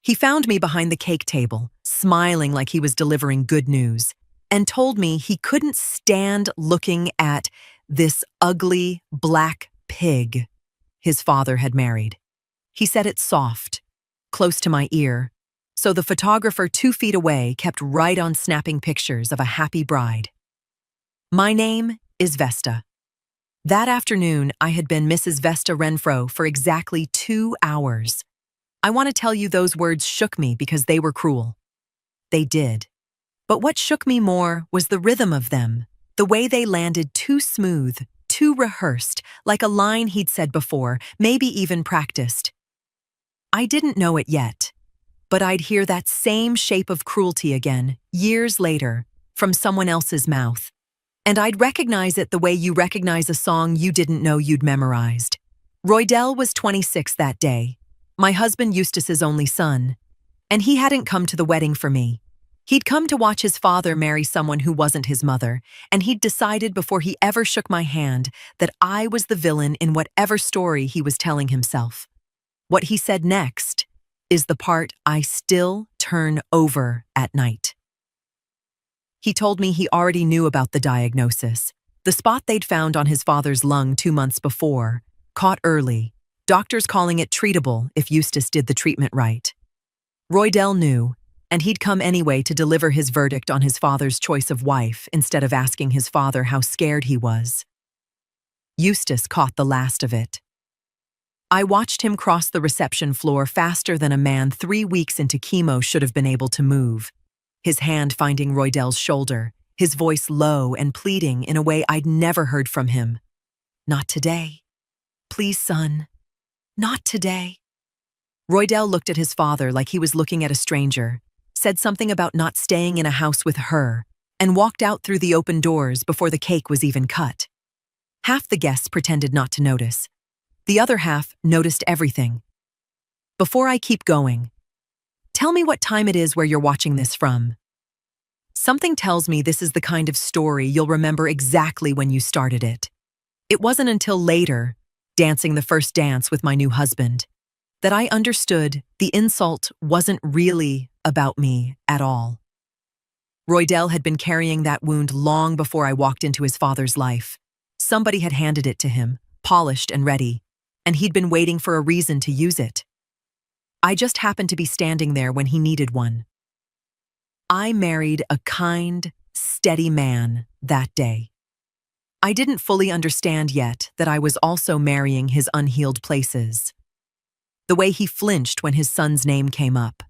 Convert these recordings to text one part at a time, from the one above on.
He found me behind the cake table, smiling like he was delivering good news, and told me he couldn't stand looking at this ugly black pig his father had married. He said it soft, close to my ear, so the photographer 2 feet away kept right on snapping pictures of a happy bride. My name is Vesta. That afternoon, I had been Mrs. Vesta Renfro for exactly 2 hours. I want to tell you those words shook me because they were cruel. They did. But what shook me more was the rhythm of them, the way they landed too smooth, too rehearsed, like a line he'd said before, maybe even practiced. I didn't know it yet, but I'd hear that same shape of cruelty again, years later, from someone else's mouth. And I'd recognize it the way you recognize a song you didn't know you'd memorized. Roydell was 26 that day, my husband Eustace's only son, and he hadn't come to the wedding for me. He'd come to watch his father marry someone who wasn't his mother, and he'd decided before he ever shook my hand that I was the villain in whatever story he was telling himself. What he said next is the part I still turn over at night. He told me he already knew about the diagnosis, the spot they'd found on his father's lung 2 months before, caught early, doctors calling it treatable if Eustace did the treatment right. Roydell knew, and he'd come anyway to deliver his verdict on his father's choice of wife instead of asking his father how scared he was. Eustace caught the last of it. I watched him cross the reception floor faster than a man 3 weeks into chemo should have been able to move, his hand finding Roydell's shoulder, his voice low and pleading in a way I'd never heard from him. Not today. Please, son. Not today. Roydell looked at his father like he was looking at a stranger, said something about not staying in a house with her, and walked out through the open doors before the cake was even cut. Half the guests pretended not to notice. The other half noticed everything. Before I keep going, tell me what time it is where you're watching this from. Something tells me this is the kind of story you'll remember exactly when you started it. It wasn't until later, dancing the first dance with my new husband, that I understood the insult wasn't really about me at all. Roydell had been carrying that wound long before I walked into his father's life. Somebody had handed it to him, polished and ready, and he'd been waiting for a reason to use it. I just happened to be standing there when he needed one. I married a kind, steady man that day. I didn't fully understand yet that I was also marrying his unhealed places. The way he flinched when his son's name came up.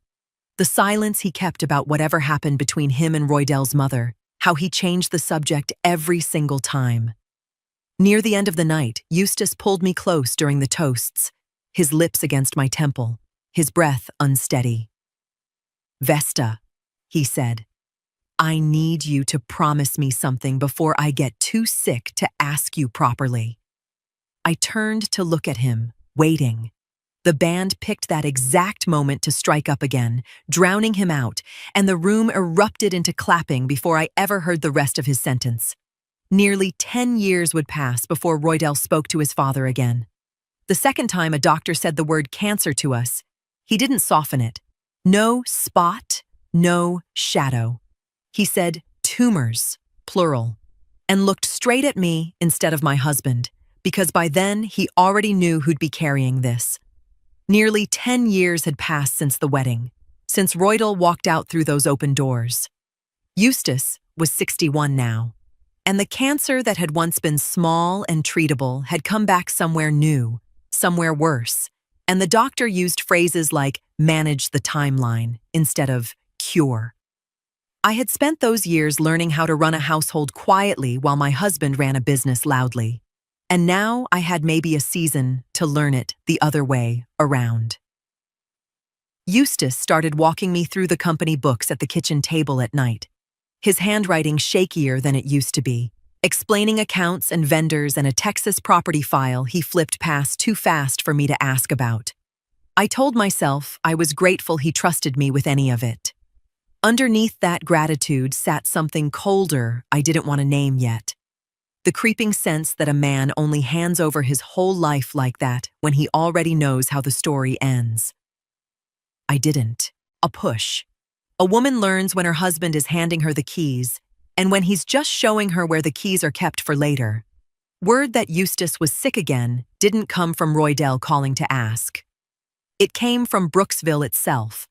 The silence he kept about whatever happened between him and Roydell's mother, how he changed the subject every single time. Near the end of the night, Eustace pulled me close during the toasts, his lips against my temple, his breath unsteady. Vesta, he said, I need you to promise me something before I get too sick to ask you properly. I turned to look at him, waiting. The band picked that exact moment to strike up again, drowning him out, and the room erupted into clapping before I ever heard the rest of his sentence. Nearly 10 years would pass before Roydell spoke to his father again. The second time a doctor said the word cancer to us, he didn't soften it. No spot, no shadow. He said tumors, plural, and looked straight at me instead of my husband, because by then he already knew who'd be carrying this. Nearly 10 years had passed since the wedding, since Roydell walked out through those open doors. Eustace was 61 now, and the cancer that had once been small and treatable had come back somewhere new, somewhere worse, and the doctor used phrases like manage the timeline instead of cure. I had spent those years learning how to run a household quietly while my husband ran a business loudly. And now I had maybe a season to learn it the other way around. Eustace started walking me through the company books at the kitchen table at night, his handwriting shakier than it used to be, explaining accounts and vendors and a Texas property file he flipped past too fast for me to ask about. I told myself I was grateful he trusted me with any of it. Underneath that gratitude sat something colder I didn't want to name yet. The creeping sense that a man only hands over his whole life like that when he already knows how the story ends. I didn't. A push. A woman learns when her husband is handing her the keys, and when he's just showing her where the keys are kept for later. Word that Eustace was sick again didn't come from Roydell calling to ask. It came from Brooksville itself,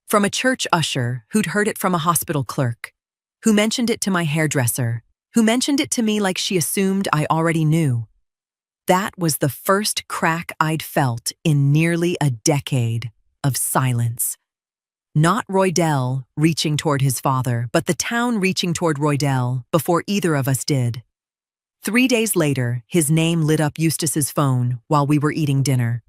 from a church usher who'd heard it from a hospital clerk, who mentioned it to my hairdresser, who mentioned it to me like she assumed I already knew. That was the first crack I'd felt in nearly a decade of silence. Not Roydell reaching toward his father, but the town reaching toward Roydell before either of us did. 3 days later, his name lit up Eustace's phone while we were eating dinner.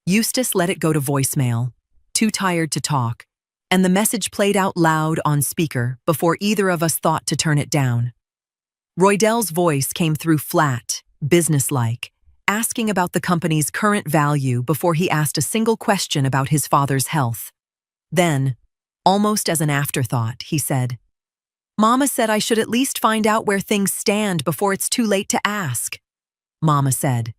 Eustace let it go to voicemail, too tired to talk, and the message played out loud on speaker before either of us thought to turn it down. Roydell's voice came through flat, businesslike, asking about the company's current value before he asked a single question about his father's health. Then, almost as an afterthought, he said, "Mama said I should at least find out where things stand before it's too late to ask." Mama said.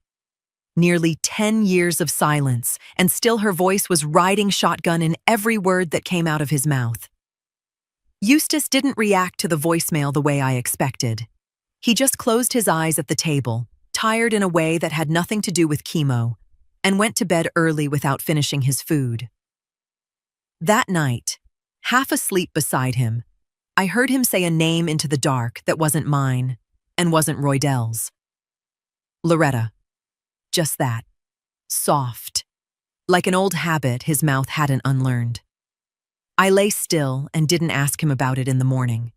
Nearly 10 years of silence, and still her voice was riding shotgun in every word that came out of his mouth. Eustace didn't react to the voicemail the way I expected. He just closed his eyes at the table, tired in a way that had nothing to do with chemo, and went to bed early without finishing his food. That night, half asleep beside him, I heard him say a name into the dark that wasn't mine and wasn't Roydell's. Loretta. Just that. Soft. Like an old habit his mouth hadn't unlearned. I lay still and didn't ask him about it in the morning.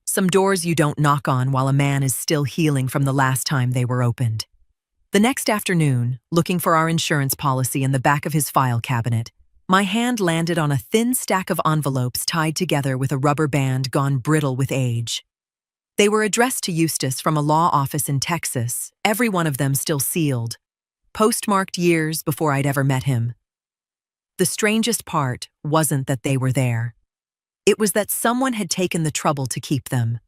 Some doors you don't knock on while a man is still healing from the last time they were opened. The next afternoon, looking for our insurance policy in the back of his file cabinet, my hand landed on a thin stack of envelopes tied together with a rubber band gone brittle with age. They were addressed to Eustace from a law office in Texas, every one of them still sealed, postmarked years before I'd ever met him. The strangest part wasn't that they were there. It was that someone had taken the trouble to keep them.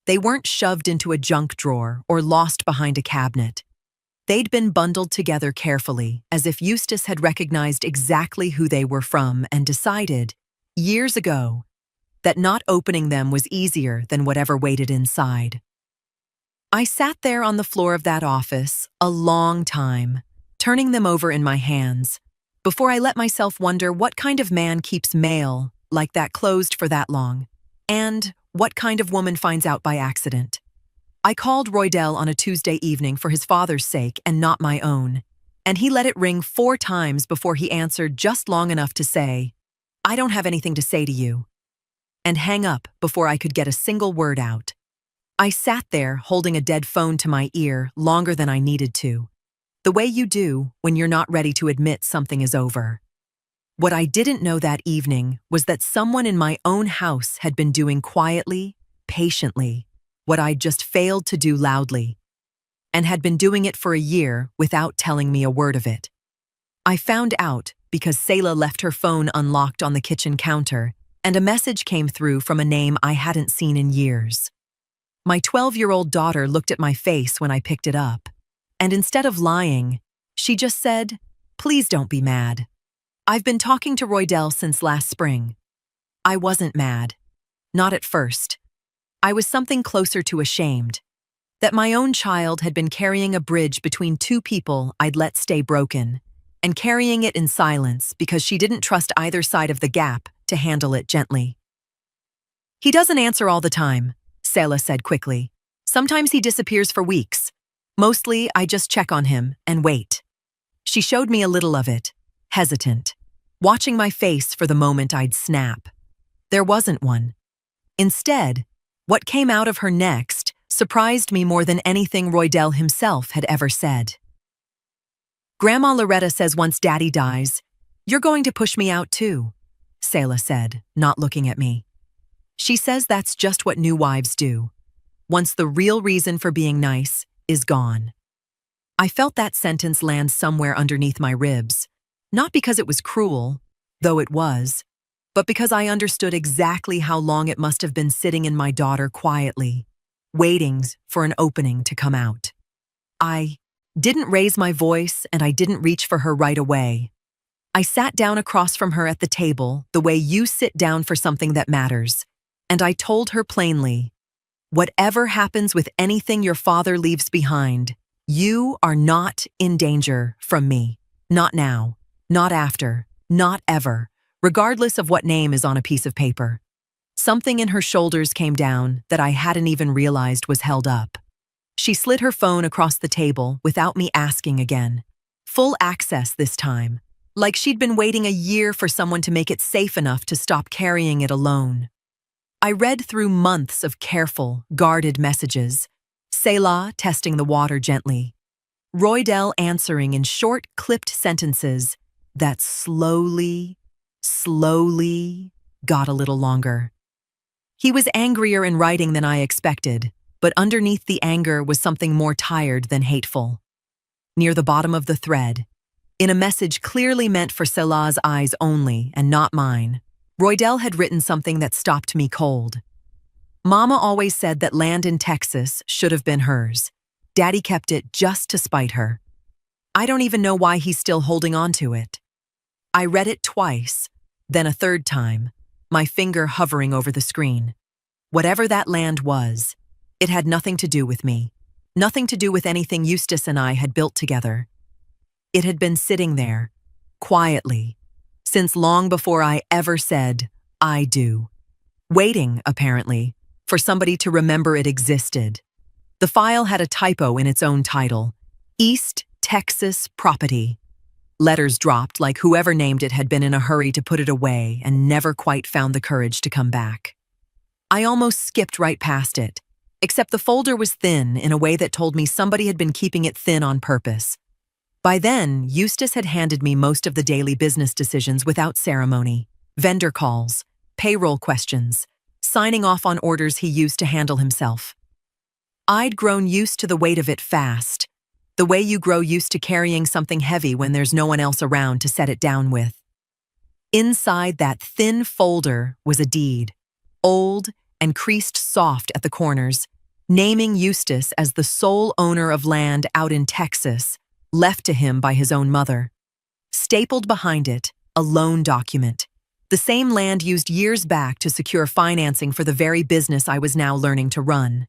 They weren't shoved into a junk drawer or lost behind a cabinet. They'd been bundled together carefully, as if Eustace had recognized exactly who they were from and decided, years ago, that not opening them was easier than whatever waited inside. I sat there on the floor of that office a long time, turning them over in my hands, before I let myself wonder what kind of man keeps mail like that closed for that long, and what kind of woman finds out by accident. I called Roydell on a Tuesday evening for his father's sake and not my own, and he let it ring 4 times before he answered just long enough to say, "I don't have anything to say to you," and hang up before I could get a single word out. I sat there holding a dead phone to my ear longer than I needed to, the way you do when you're not ready to admit something is over. What I didn't know that evening was that someone in my own house had been doing quietly, patiently, what I'd just failed to do loudly, and had been doing it for a year without telling me a word of it. I found out because Selah left her phone unlocked on the kitchen counter, and a message came through from a name I hadn't seen in years. My 12-year-old daughter looked at my face when I picked it up, and instead of lying, she just said, "Please don't be mad. I've been talking to Roydell since last spring." I wasn't mad. Not at first. I was something closer to ashamed. That my own child had been carrying a bridge between 2 people I'd let stay broken, and carrying it in silence because she didn't trust either side of the gap to handle it gently. "He doesn't answer all the time," Selah said quickly. "Sometimes he disappears for weeks. Mostly, I just check on him and wait." She showed me a little of it, hesitant, watching my face for the moment I'd snap. There wasn't one. Instead, what came out of her next surprised me more than anything Roydell himself had ever said. "Grandma Loretta says once Daddy dies, you're going to push me out too," Selah said, not looking at me. "She says that's just what new wives do, once the real reason for being nice is gone." I felt that sentence land somewhere underneath my ribs, not because it was cruel, though it was, but because I understood exactly how long it must have been sitting in my daughter quietly, waiting for an opening to come out. I didn't raise my voice and I didn't reach for her right away. I sat down across from her at the table, the way you sit down for something that matters, and I told her plainly, whatever happens with anything your father leaves behind, you are not in danger from me. Not now, not after, not ever, regardless of what name is on a piece of paper. Something in her shoulders came down that I hadn't even realized was held up. She slid her phone across the table without me asking again. Full access this time, like she'd been waiting a year for someone to make it safe enough to stop carrying it alone. I read through months of careful, guarded messages. Selah testing the water gently. Roydell answering in short, clipped sentences that slowly got a little longer. He was angrier in writing than I expected, but underneath the anger was something more tired than hateful. Near the bottom of the thread, in a message clearly meant for Selah's eyes only and not mine, Roydell had written something that stopped me cold. Mama always said that land in Texas should have been hers. Daddy kept it just to spite her. I don't even know why he's still holding on to it. I read it twice, then a third time, my finger hovering over the screen. Whatever that land was, it had nothing to do with me, nothing to do with anything Eustace and I had built together. It had been sitting there, quietly, since long before I ever said, I do. Waiting, apparently, for somebody to remember it existed. The file had a typo in its own title, East Texas Property. Letters dropped like whoever named it had been in a hurry to put it away and never quite found the courage to come back. I almost skipped right past it, except the folder was thin in a way that told me somebody had been keeping it thin on purpose. By then, Eustace had handed me most of the daily business decisions without ceremony, vendor calls, payroll questions, signing off on orders he used to handle himself. I'd grown used to the weight of it fast, the way you grow used to carrying something heavy when there's no one else around to set it down with. Inside that thin folder was a deed, old and creased soft at the corners, naming Eustace as the sole owner of land out in Texas, left to him by his own mother. Stapled behind it, a loan document, the same land used years back to secure financing for the very business I was now learning to run.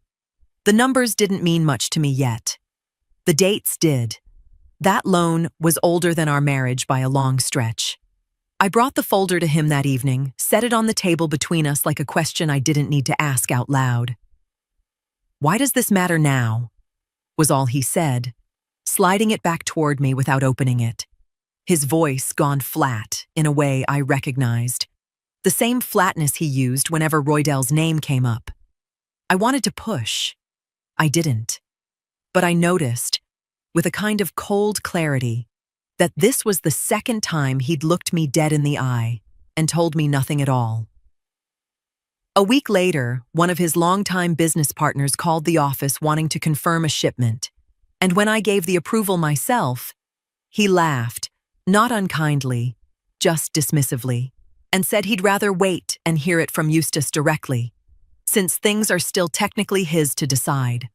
The numbers didn't mean much to me yet. The dates did. That loan was older than our marriage by a long stretch. I brought the folder to him that evening, set it on the table between us like a question I didn't need to ask out loud. Why does this matter now? Was all he said, sliding it back toward me without opening it. His voice gone flat in a way I recognized. The same flatness he used whenever Roydell's name came up. I wanted to push. I didn't. But I noticed, with a kind of cold clarity, that this was the second time he'd looked me dead in the eye and told me nothing at all. A week later, one of his longtime business partners called the office wanting to confirm a shipment, and when I gave the approval myself, he laughed, not unkindly, just dismissively, and said he'd rather wait and hear it from Eustace directly, since things are still technically his to decide.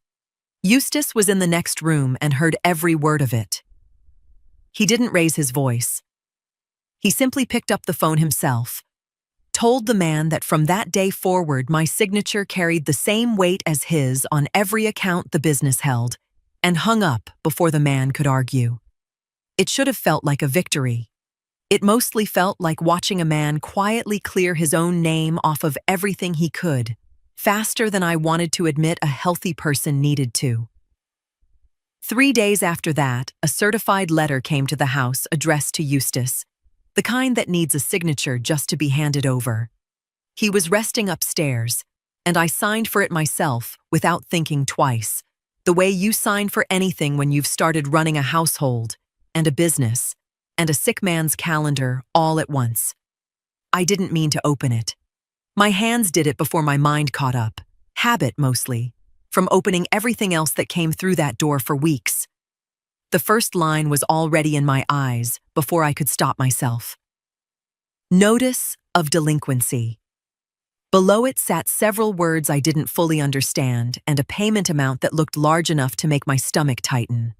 Eustace was in the next room and heard every word of it. He didn't raise his voice. He simply picked up the phone himself, told the man that from that day forward my signature carried the same weight as his on every account the business held, and hung up before the man could argue. It should have felt like a victory. It mostly felt like watching a man quietly clear his own name off of everything he could, faster than I wanted to admit a healthy person needed to. 3 days after that, a certified letter came to the house addressed to Eustace, the kind that needs a signature just to be handed over. He was resting upstairs, and I signed for it myself without thinking twice, the way you sign for anything when you've started running a household, and a business, and a sick man's calendar all at once. I didn't mean to open it. My hands did it before my mind caught up, habit mostly, from opening everything else that came through that door for weeks. The first line was already in my eyes before I could stop myself. Notice of delinquency. Below it sat several words I didn't fully understand and a payment amount that looked large enough to make my stomach tighten.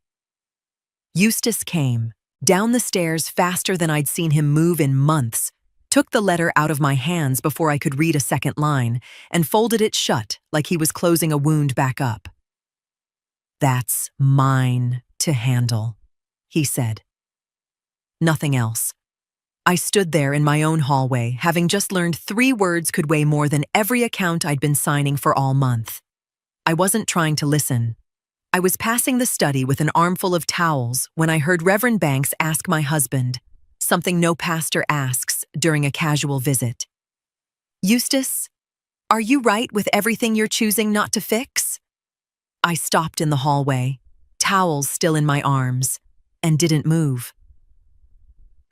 Eustace came, down the stairs faster than I'd seen him move in months, took the letter out of my hands before I could read a second line, and folded it shut like he was closing a wound back up. "That's mine to handle," he said. Nothing else. I stood there in my own hallway, having just learned 3 words could weigh more than every account I'd been signing for all month. I wasn't trying to listen. I was passing the study with an armful of towels when I heard Reverend Banks ask my husband, something no pastor asks during a casual visit. "Eustace, are you right with everything you're choosing not to fix?" I stopped in the hallway, towels still in my arms, and didn't move.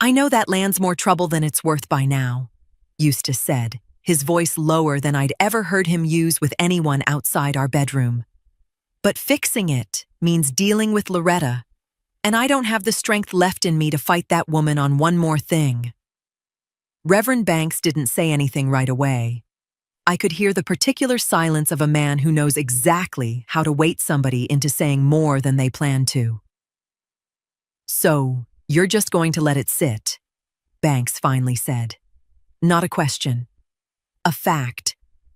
"I know that lands more trouble than it's worth by now," Eustace said, his voice lower than I'd ever heard him use with anyone outside our bedroom. "But fixing it means dealing with Loretta, and I don't have the strength left in me to fight that woman on one more thing." Reverend Banks didn't say anything right away. I could hear the particular silence of a man who knows exactly how to weight somebody into saying more than they plan to. "So, you're just going to let it sit," Banks finally said. Not a question. A fact,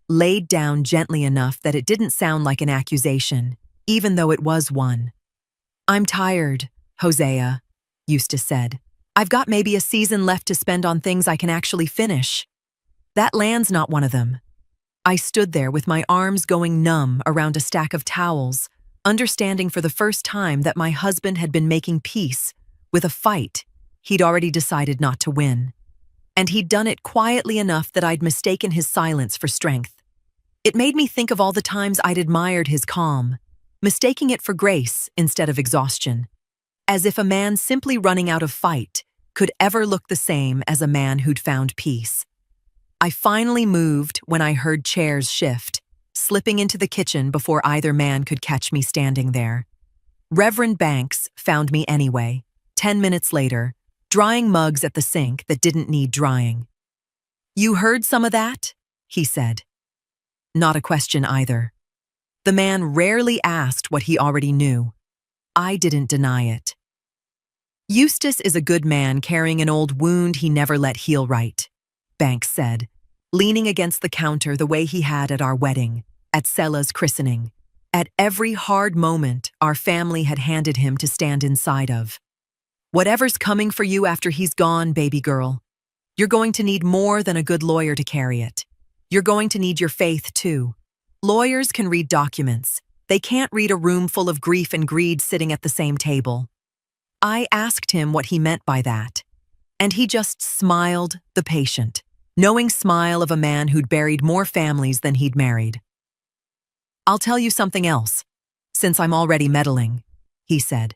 laid down gently enough that it didn't sound like an accusation, even though it was one. "I'm tired, Hosea," Eustace said. "I've got maybe a season left to spend on things I can actually finish. That land's not one of them." I stood there with my arms going numb around a stack of towels, understanding for the first time that my husband had been making peace with a fight he'd already decided not to win. And he'd done it quietly enough that I'd mistaken his silence for strength. It made me think of all the times I'd admired his calm, mistaking it for grace instead of exhaustion, as if a man simply running out of fight could ever look the same as a man who'd found peace. I finally moved when I heard chairs shift, slipping into the kitchen before either man could catch me standing there. Reverend Banks found me anyway, 10 minutes later, drying mugs at the sink that didn't need drying. "You heard some of that?" he said. Not a question either. The man rarely asked what he already knew. I didn't deny it. "Eustace is a good man carrying an old wound he never let heal right," Banks said, leaning against the counter the way he had at our wedding, at Sella's christening, at every hard moment our family had handed him to stand inside of. "Whatever's coming for you after he's gone, baby girl, you're going to need more than a good lawyer to carry it. You're going to need your faith, too. Lawyers can read documents. They can't read a room full of grief and greed sitting at the same table." I asked him what he meant by that, and he just smiled, the patient, knowing smile of a man who'd buried more families than he'd married. "I'll tell you something else, since I'm already meddling," he said.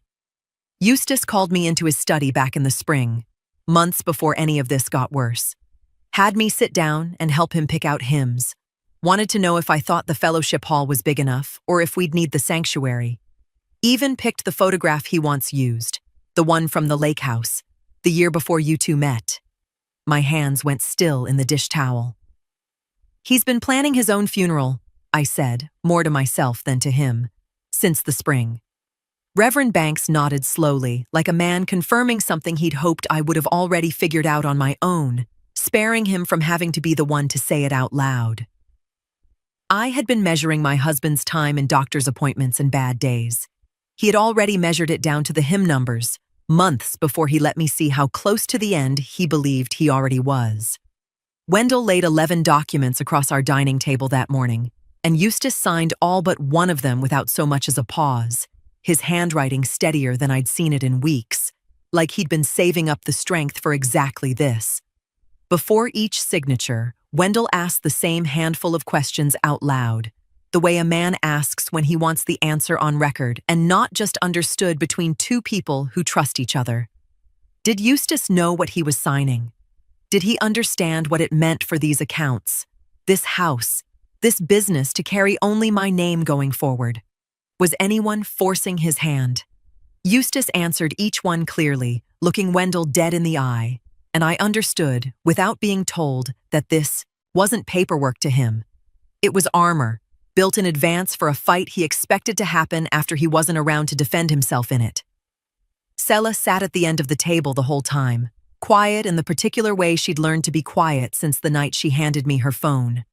"Eustace called me into his study back in the spring, months before any of this got worse. Had me sit down and help him pick out hymns. Wanted to know if I thought the fellowship hall was big enough or if we'd need the sanctuary. Even picked the photograph he once used, the one from the lake house, the year before you two met." My hands went still in the dish towel. "He's been planning his own funeral," I said, more to myself than to him, "since the spring." Reverend Banks nodded slowly, like a man confirming something he'd hoped I would have already figured out on my own, sparing him from having to be the one to say it out loud. I had been measuring my husband's time in doctor's appointments and bad days. He had already measured it down to the hymn numbers, months before he let me see how close to the end he believed he already was. Wendell laid 11 documents across our dining table that morning, and Eustace signed all but one of them without so much as a pause, his handwriting steadier than I'd seen it in weeks, like he'd been saving up the strength for exactly this. Before each signature, Wendell asked the same handful of questions out loud, the way a man asks when he wants the answer on record and not just understood between two people who trust each other. Did Eustace know what he was signing? Did he understand what it meant for these accounts, this house, this business to carry only my name going forward? Was anyone forcing his hand? Eustace answered each one clearly, looking Wendell dead in the eye, and I understood, without being told, that this wasn't paperwork to him. It was armor, built in advance for a fight he expected to happen after he wasn't around to defend himself in it. Sela sat at the end of the table the whole time, quiet in the particular way she'd learned to be quiet since the night she handed me her phone.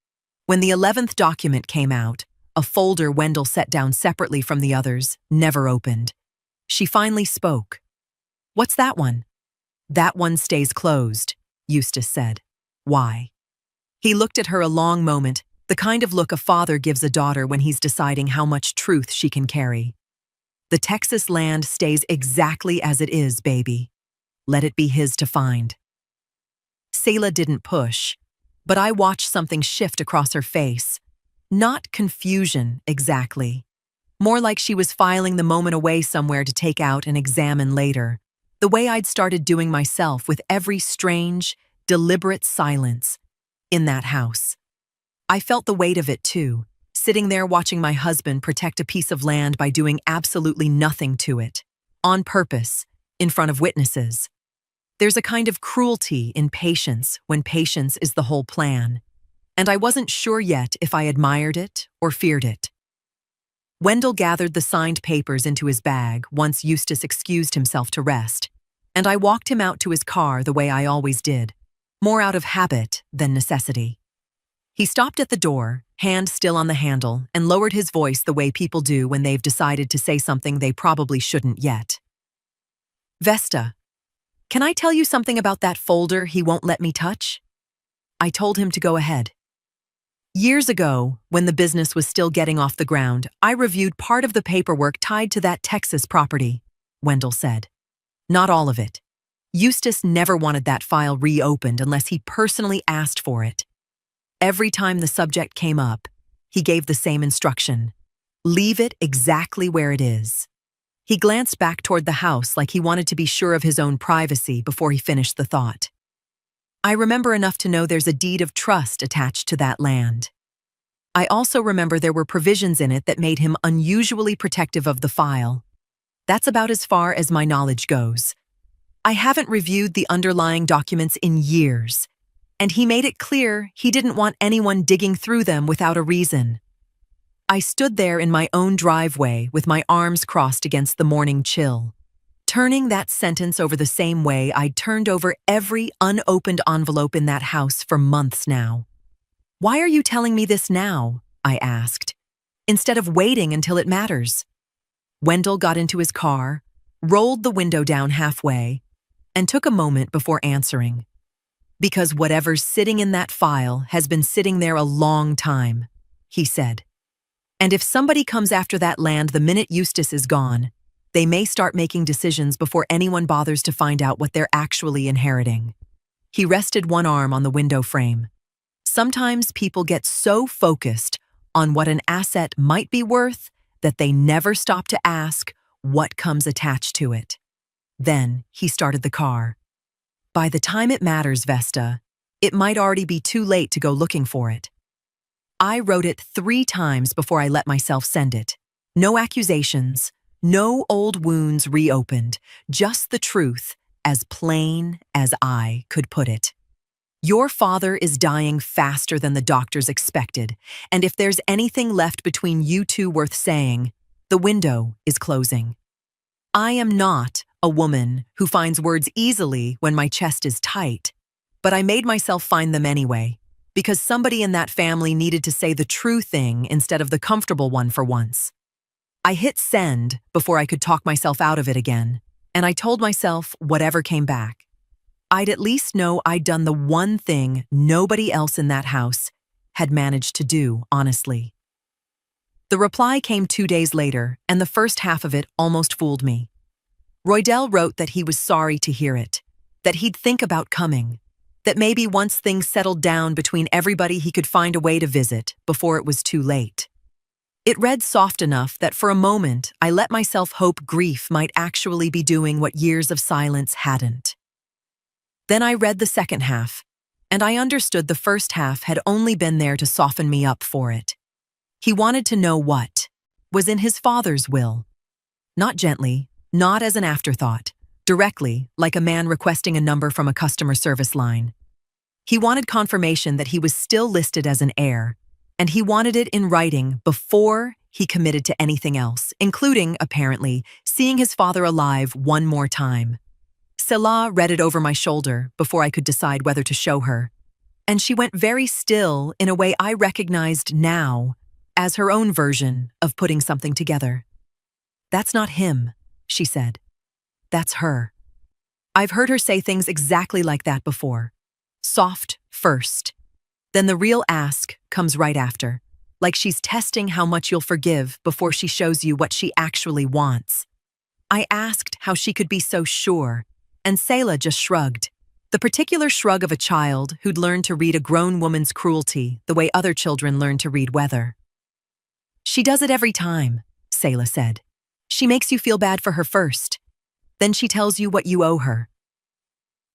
When the 11th document came out, a folder Wendell set down separately from the others, never opened, she finally spoke. "What's that one?" "That one stays closed," Eustace said. "Why?" He looked at her a long moment, the kind of look a father gives a daughter when he's deciding how much truth she can carry. "The Texas land stays exactly as it is, baby. Let it be his to find." Selah didn't push, but I watched something shift across her face. Not confusion, exactly. More like she was filing the moment away somewhere to take out and examine later, the way I'd started doing myself with every strange, deliberate silence in that house. I felt the weight of it too, sitting there watching my husband protect a piece of land by doing absolutely nothing to it, on purpose, in front of witnesses. There's a kind of cruelty in patience when patience is the whole plan, and I wasn't sure yet if I admired it or feared it. Wendell gathered the signed papers into his bag once Eustace excused himself to rest, and I walked him out to his car the way I always did, more out of habit than necessity. He stopped at the door, hand still on the handle, and lowered his voice the way people do when they've decided to say something they probably shouldn't yet. "Vesta, can I tell you something about that folder he won't let me touch?" I told him to go ahead. "Years ago, when the business was still getting off the ground, I reviewed part of the paperwork tied to that Texas property," Wendell said. "Not all of it. Eustace never wanted that file reopened unless he personally asked for it. Every time the subject came up, he gave the same instruction: leave it exactly where it is." He glanced back toward the house like he wanted to be sure of his own privacy before he finished the thought. "I remember enough to know there's a deed of trust attached to that land. I also remember there were provisions in it that made him unusually protective of the file. That's about as far as my knowledge goes. I haven't reviewed the underlying documents in years, and he made it clear he didn't want anyone digging through them without a reason." I stood there in my own driveway with my arms crossed against the morning chill, turning that sentence over the same way I'd turned over every unopened envelope in that house for months now. "Why are you telling me this now?" I asked, "instead of waiting until it matters?" Wendell got into his car, rolled the window down halfway, and took a moment before answering. "Because whatever's sitting in that file has been sitting there a long time," he said. "And if somebody comes after that land the minute Eustace is gone, they may start making decisions before anyone bothers to find out what they're actually inheriting." He rested one arm on the window frame. "Sometimes people get so focused on what an asset might be worth that they never stop to ask what comes attached to it." Then he started the car. "By the time it matters, Vesta, it might already be too late to go looking for it." I wrote it 3 times before I let myself send it. No accusations, no old wounds reopened, just the truth, as plain as I could put it. "Your father is dying faster than the doctors expected, and if there's anything left between you two worth saying, the window is closing. I am not a woman who finds words easily when my chest is tight, but I made myself find them anyway, because somebody in that family needed to say the true thing instead of the comfortable one for once. I hit send before I could talk myself out of it again, and I told myself whatever came back, I'd at least know I'd done the one thing nobody else in that house had managed to do, honestly. The reply came 2 days later, and the first half of it almost fooled me. Roydell wrote that he was sorry to hear it, that he'd think about coming, that maybe once things settled down between everybody he could find a way to visit before it was too late. It read soft enough that for a moment I let myself hope grief might actually be doing what years of silence hadn't. Then I read the second half, and I understood the first half had only been there to soften me up for it. He wanted to know what was in his father's will. Not gently, not as an afterthought, directly, like a man requesting a number from a customer service line. He wanted confirmation that he was still listed as an heir, and he wanted it in writing before he committed to anything else, including, apparently, seeing his father alive one more time. Selah read it over my shoulder before I could decide whether to show her, and she went very still in a way I recognized now as her own version of putting something together. "That's not him," she said. "That's her." I've heard her say things exactly like that before. Soft first, then the real ask comes right after, like she's testing how much you'll forgive before she shows you what she actually wants. I asked how she could be so sure, and Selah just shrugged. The particular shrug of a child who'd learned to read a grown woman's cruelty the way other children learn to read weather. "She does it every time," Selah said. "She makes you feel bad for her first. Then she tells you what you owe her."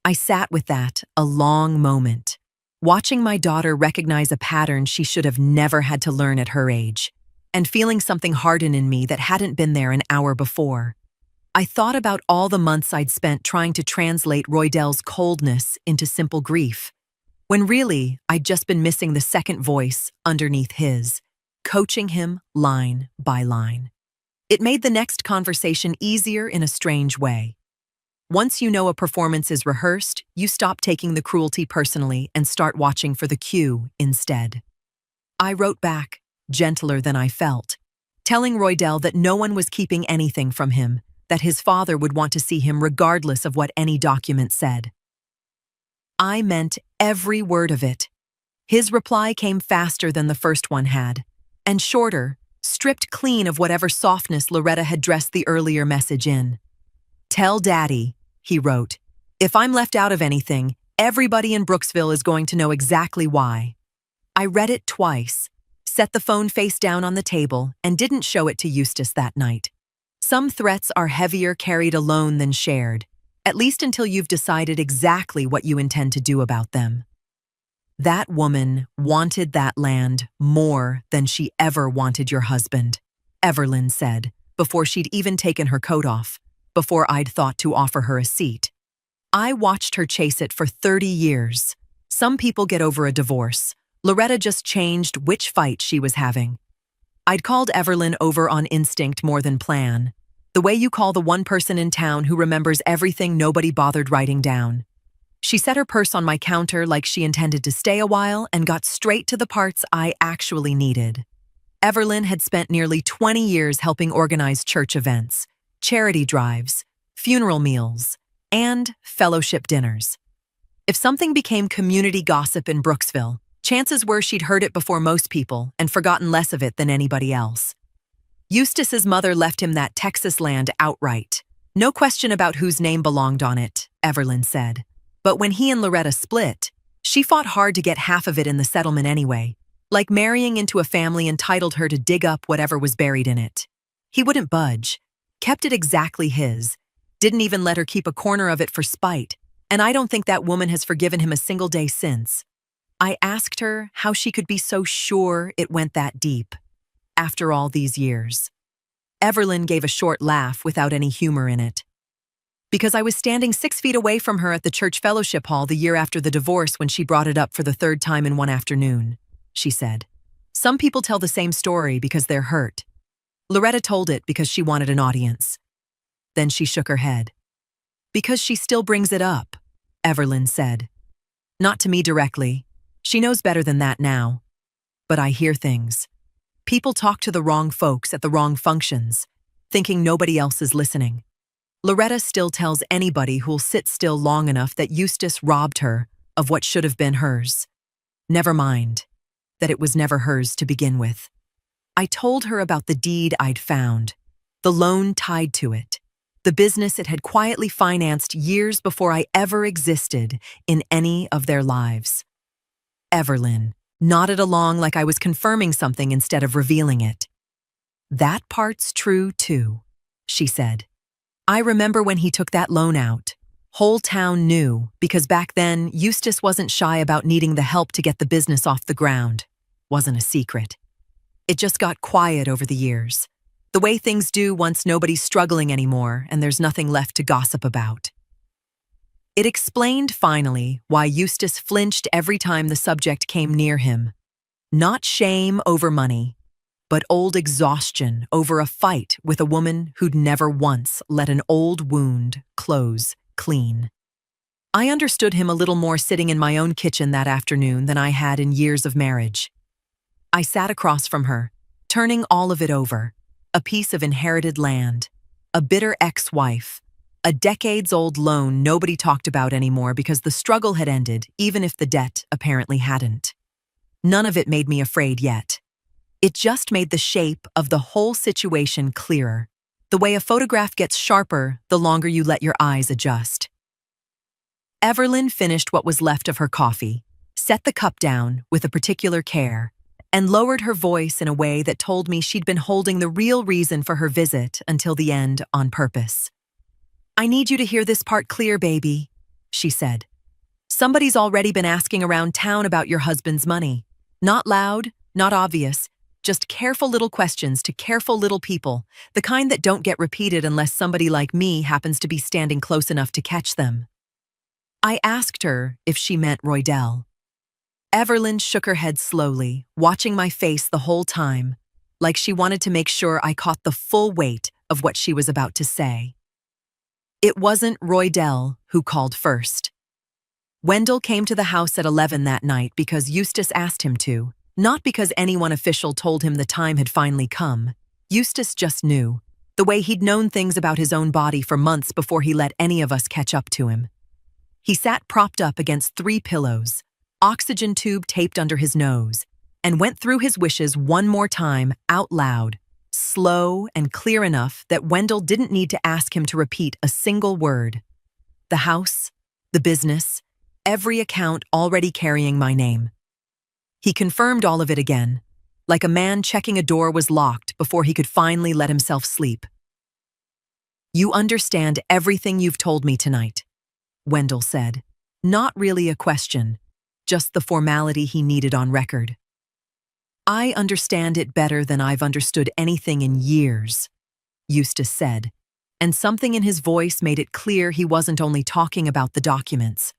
I sat with that a long moment, watching my daughter recognize a pattern she should have never had to learn at her age, and feeling something harden in me that hadn't been there an hour before. I thought about all the months I'd spent trying to translate Roydell's coldness into simple grief, when really I'd just been missing the second voice underneath his, coaching him line by line. It made the next conversation easier in a strange way. Once you know a performance is rehearsed, you stop taking the cruelty personally and start watching for the cue instead. I wrote back, gentler than I felt, telling Roydell that no one was keeping anything from him, that his father would want to see him regardless of what any document said. I meant every word of it. His reply came faster than the first one had, and shorter, stripped clean of whatever softness Loretta had dressed the earlier message in. "Tell Daddy," he wrote, "if I'm left out of anything, everybody in Brooksville is going to know exactly why." I read it twice, set the phone face down on the table, and didn't show it to Eustace that night. Some threats are heavier carried alone than shared, at least until you've decided exactly what you intend to do about them. That woman wanted that land more than she ever wanted your husband, Evelyn said, before she'd even taken her coat off, before I'd thought to offer her a seat. I watched her chase it for 30 years. Some people get over a divorce. Loretta just changed which fight she was having. I'd called Evelyn over on instinct more than plan, the way you call the one person in town who remembers everything nobody bothered writing down. She set her purse on my counter like she intended to stay a while and got straight to the parts I actually needed. Evelyn had spent nearly 20 years helping organize church events, charity drives, funeral meals, and fellowship dinners. If something became community gossip in Brooksville, chances were she'd heard it before most people and forgotten less of it than anybody else. Eustace's mother left him that Texas land outright. No question about whose name belonged on it, Evelyn said. But when he and Loretta split, she fought hard to get half of it in the settlement anyway, like marrying into a family entitled her to dig up whatever was buried in it. He wouldn't budge, kept it exactly his, didn't even let her keep a corner of it for spite, and I don't think that woman has forgiven him a single day since. I asked her how she could be so sure it went that deep, after all these years. Evelyn gave a short laugh without any humor in it. "Because I was standing 6 feet away from her at the church fellowship hall the year after the divorce when she brought it up for the third time in one afternoon," she said. "Some people tell the same story because they're hurt. Loretta told it because she wanted an audience." Then she shook her head. "Because she still brings it up," Evelyn said. "Not to me directly. She knows better than that now. But I hear things. People talk to the wrong folks at the wrong functions, thinking nobody else is listening. Loretta still tells anybody who'll sit still long enough that Eustace robbed her of what should have been hers. Never mind, that it was never hers to begin with. I told her about the deed I'd found, the loan tied to it, the business it had quietly financed years before I ever existed in any of their lives. Evelyn nodded along like I was confirming something instead of revealing it. "That part's true too," she said. "I remember when he took that loan out. Whole town knew, because back then Eustace wasn't shy about needing the help to get the business off the ground. Wasn't a secret. It just got quiet over the years, the way things do once nobody's struggling anymore and there's nothing left to gossip about." It explained finally why Eustace flinched every time the subject came near him. Not shame over money, but old exhaustion over a fight with a woman who'd never once let an old wound close clean. I understood him a little more sitting in my own kitchen that afternoon than I had in years of marriage. I sat across from her, turning all of it over, a piece of inherited land, a bitter ex-wife, a decades-old loan nobody talked about anymore because the struggle had ended, even if the debt apparently hadn't. None of it made me afraid yet. It just made the shape of the whole situation clearer, the way a photograph gets sharper the longer you let your eyes adjust. Evelyn finished what was left of her coffee, set the cup down with a particular care, and lowered her voice in a way that told me she'd been holding the real reason for her visit until the end on purpose. "I need you to hear this part clear, baby," she said. "Somebody's already been asking around town about your husband's money. Not loud, not obvious, just careful little questions to careful little people, the kind that don't get repeated unless somebody like me happens to be standing close enough to catch them." I asked her if she meant Roydell. Evelyn shook her head slowly, watching my face the whole time, like she wanted to make sure I caught the full weight of what she was about to say. It wasn't Roydell who called first. Wendell came to the house at 11 that night because Eustace asked him to, not because anyone official told him the time had finally come. Eustace just knew, the way he'd known things about his own body for months before he let any of us catch up to him. He sat propped up against 3 pillows, oxygen tube taped under his nose, and went through his wishes one more time out loud, slow and clear enough that Wendell didn't need to ask him to repeat a single word. The house, the business, every account already carrying my name. He confirmed all of it again, like a man checking a door was locked before he could finally let himself sleep. "You understand everything you've told me tonight," Wendell said. Not really a question, just the formality he needed on record. "I understand it better than I've understood anything in years," Eustace said, and something in his voice made it clear he wasn't only talking about the documents.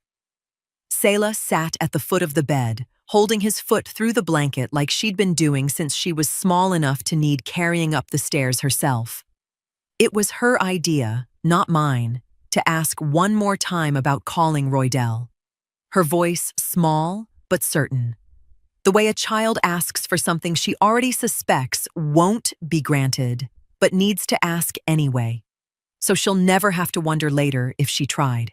Selah sat at the foot of the bed, holding his foot through the blanket like she'd been doing since she was small enough to need carrying up the stairs herself. It was her idea, not mine, to ask one more time about calling Roydell. Her voice small but certain. The way a child asks for something she already suspects won't be granted, but needs to ask anyway, so she'll never have to wonder later if she tried.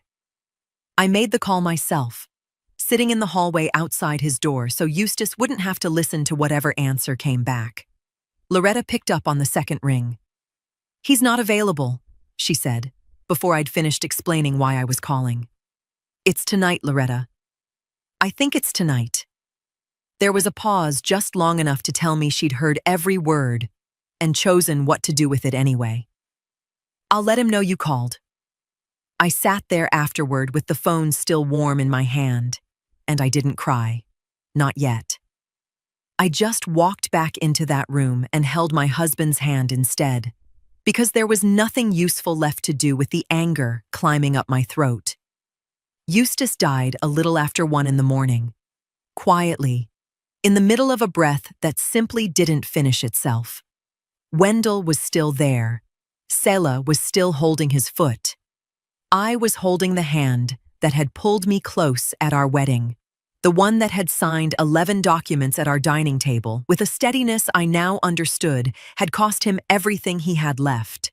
I made the call myself, sitting in the hallway outside his door so Eustace wouldn't have to listen to whatever answer came back. Loretta picked up on the second ring. "He's not available," she said, before I'd finished explaining why I was calling. "It's tonight, Loretta. I think it's tonight." There was a pause just long enough to tell me she'd heard every word and chosen what to do with it anyway. "I'll let him know you called." I sat there afterward with the phone still warm in my hand, and I didn't cry. Not yet. I just walked back into that room and held my husband's hand instead, because there was nothing useful left to do with the anger climbing up my throat. Eustace died a little after 1 in the morning, quietly, in the middle of a breath that simply didn't finish itself. Wendell was still there. Selah was still holding his foot. I was holding the hand that had pulled me close at our wedding, the one that had signed 11 documents at our dining table with a steadiness I now understood had cost him everything he had left.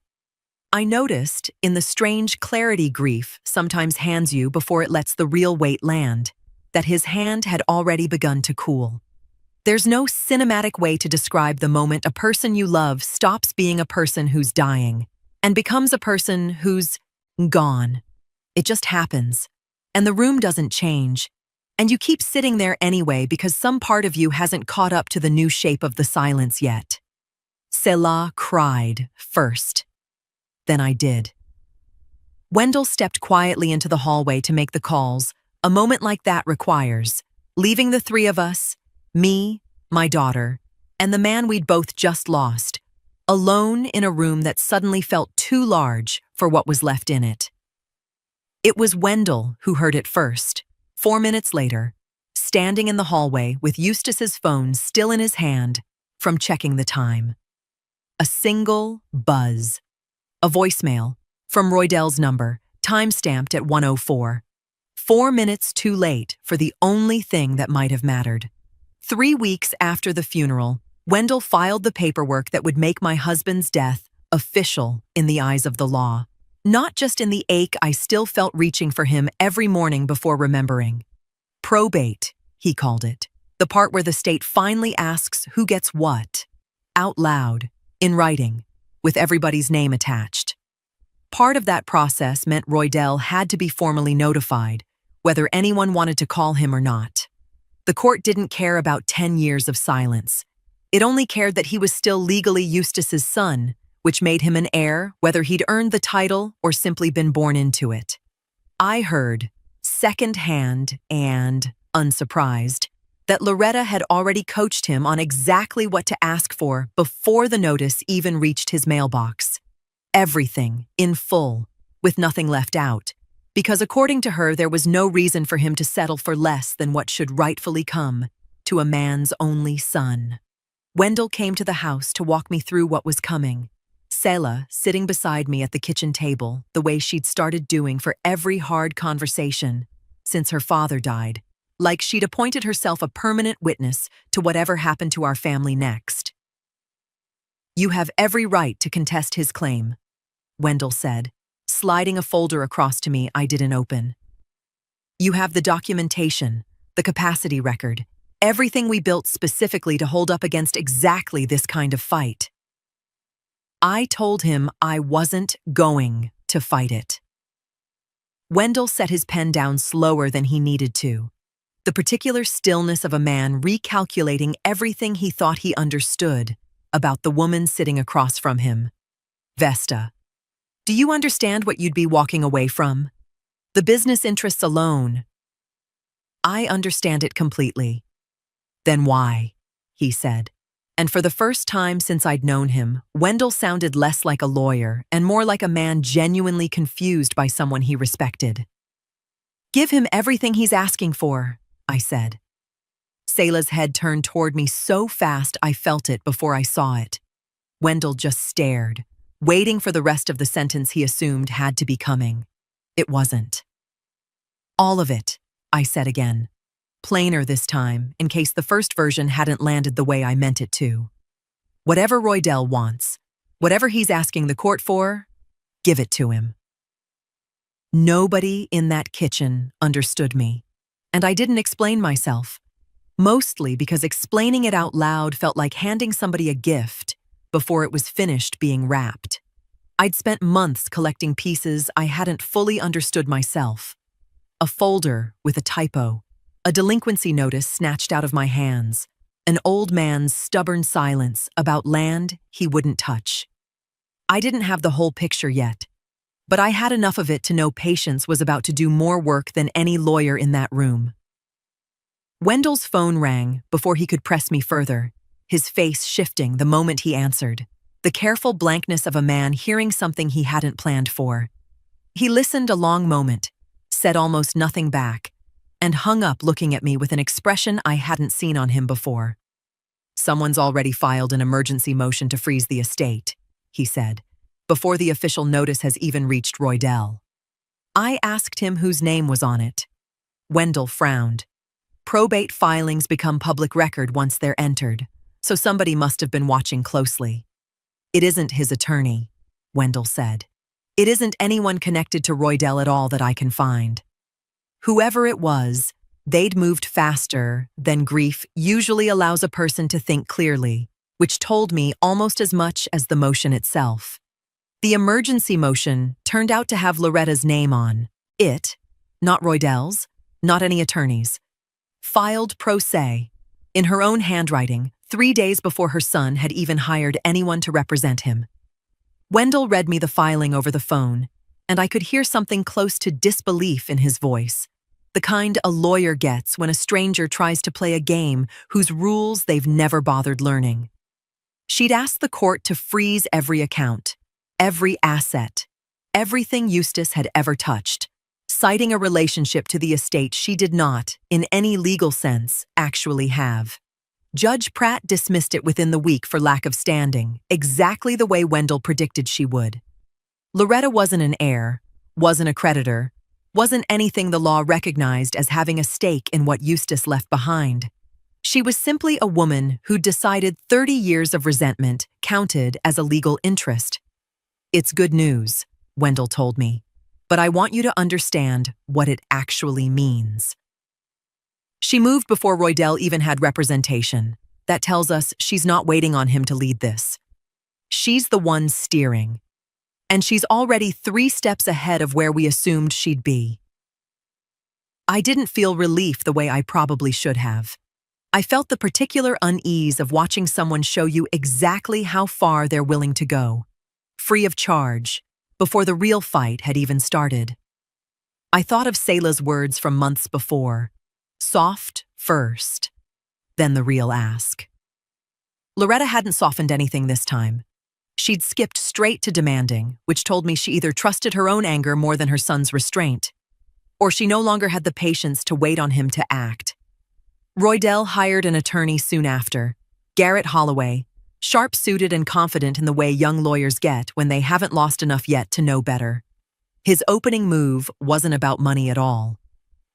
I noticed, in the strange clarity grief sometimes hands you before it lets the real weight land, that his hand had already begun to cool. There's no cinematic way to describe the moment a person you love stops being a person who's dying and becomes a person who's gone. It just happens, and the room doesn't change, and you keep sitting there anyway because some part of you hasn't caught up to the new shape of the silence yet. Selah cried first. Then I did. Wendell stepped quietly into the hallway to make the calls a moment like that requires, leaving the 3 of us, me, my daughter, and the man we'd both just lost, alone in a room that suddenly felt too large for what was left in it. It was Wendell who heard it first, 4 minutes later, standing in the hallway with Eustace's phone still in his hand, from checking the time. A single buzz. A voicemail from Roydell's number, time-stamped at 1:04. 4 minutes too late for the only thing that might have mattered. 3 weeks after the funeral, Wendell filed the paperwork that would make my husband's death official in the eyes of the law. Not just in the ache I still felt reaching for him every morning before remembering. Probate, he called it. The part where the state finally asks who gets what. Out loud, in writing, with everybody's name attached. Part of that process meant Roydell had to be formally notified, whether anyone wanted to call him or not. The court didn't care about 10 years of silence. It only cared that he was still legally Eustace's son, which made him an heir, whether he'd earned the title or simply been born into it. I heard, secondhand and unsurprised, that Loretta had already coached him on exactly what to ask for before the notice even reached his mailbox. Everything, in full, with nothing left out, because according to her there was no reason for him to settle for less than what should rightfully come to a man's only son. Wendell came to the house to walk me through what was coming. Selah sitting beside me at the kitchen table, the way she'd started doing for every hard conversation since her father died, like she'd appointed herself a permanent witness to whatever happened to our family next. "You have every right to contest his claim," Wendell said, sliding a folder across to me I didn't open. "You have the documentation, the capacity record, everything we built specifically to hold up against exactly this kind of fight." I told him I wasn't going to fight it. Wendell set his pen down slower than he needed to, the particular stillness of a man recalculating everything he thought he understood about the woman sitting across from him. "Vesta, do you understand what you'd be walking away from? The business interests alone." "I understand it completely." "Then why?" he said. And for the first time since I'd known him, Wendell sounded less like a lawyer and more like a man genuinely confused by someone he respected. "Give him everything he's asking for," I said. Selah's head turned toward me so fast I felt it before I saw it. Wendell just stared, waiting for the rest of the sentence he assumed had to be coming. It wasn't. "All of it," I said again. Plainer this time, in case the first version hadn't landed the way I meant it to. "Whatever Roydell wants, whatever he's asking the court for, give it to him." Nobody in that kitchen understood me, and I didn't explain myself, mostly because explaining it out loud felt like handing somebody a gift before it was finished being wrapped. I'd spent months collecting pieces I hadn't fully understood myself. A folder with a typo, a delinquency notice snatched out of my hands, an old man's stubborn silence about land he wouldn't touch. I didn't have the whole picture yet, but I had enough of it to know Patience was about to do more work than any lawyer in that room. Wendell's phone rang before he could press me further, his face shifting the moment he answered, the careful blankness of a man hearing something he hadn't planned for. He listened a long moment, said almost nothing back, and hung up looking at me with an expression I hadn't seen on him before. "Someone's already filed an emergency motion to freeze the estate," he said, before the official notice has even reached Roydell. I asked him whose name was on it. Wendell frowned. Probate filings become public record once they're entered, so somebody must have been watching closely. "It isn't his attorney," Wendell said. "It isn't anyone connected to Roydell at all that I can find. Whoever it was, they'd moved faster than grief usually allows a person to think clearly, which told me almost as much as the motion itself. The emergency motion turned out to have Loretta's name on it, not Roydell's, not any attorney's. Filed pro se, in her own handwriting, 3 days before her son had even hired anyone to represent him. Wendell read me the filing over the phone, and I could hear something close to disbelief in his voice, the kind a lawyer gets when a stranger tries to play a game whose rules they've never bothered learning. She'd asked the court to freeze every account, every asset, everything Eustace had ever touched, citing a relationship to the estate she did not, in any legal sense, actually have. Judge Pratt dismissed it within the week for lack of standing, exactly the way Wendell predicted she would. Loretta wasn't an heir, wasn't a creditor, wasn't anything the law recognized as having a stake in what Eustace left behind. She was simply a woman who decided 30 years of resentment counted as a legal interest. "It's good news," Wendell told me, "but I want you to understand what it actually means." She moved before Roydell even had representation. That tells us she's not waiting on him to lead this. She's the one steering. And she's already 3 steps ahead of where we assumed she'd be. I didn't feel relief the way I probably should have. I felt the particular unease of watching someone show you exactly how far they're willing to go, free of charge, before the real fight had even started. I thought of Selah's words from months before, soft first, then the real ask. Loretta hadn't softened anything this time. She'd skipped straight to demanding, which told me she either trusted her own anger more than her son's restraint, or she no longer had the patience to wait on him to act. Roydell hired an attorney soon after, Garrett Holloway, sharp-suited and confident in the way young lawyers get when they haven't lost enough yet to know better. His opening move wasn't about money at all.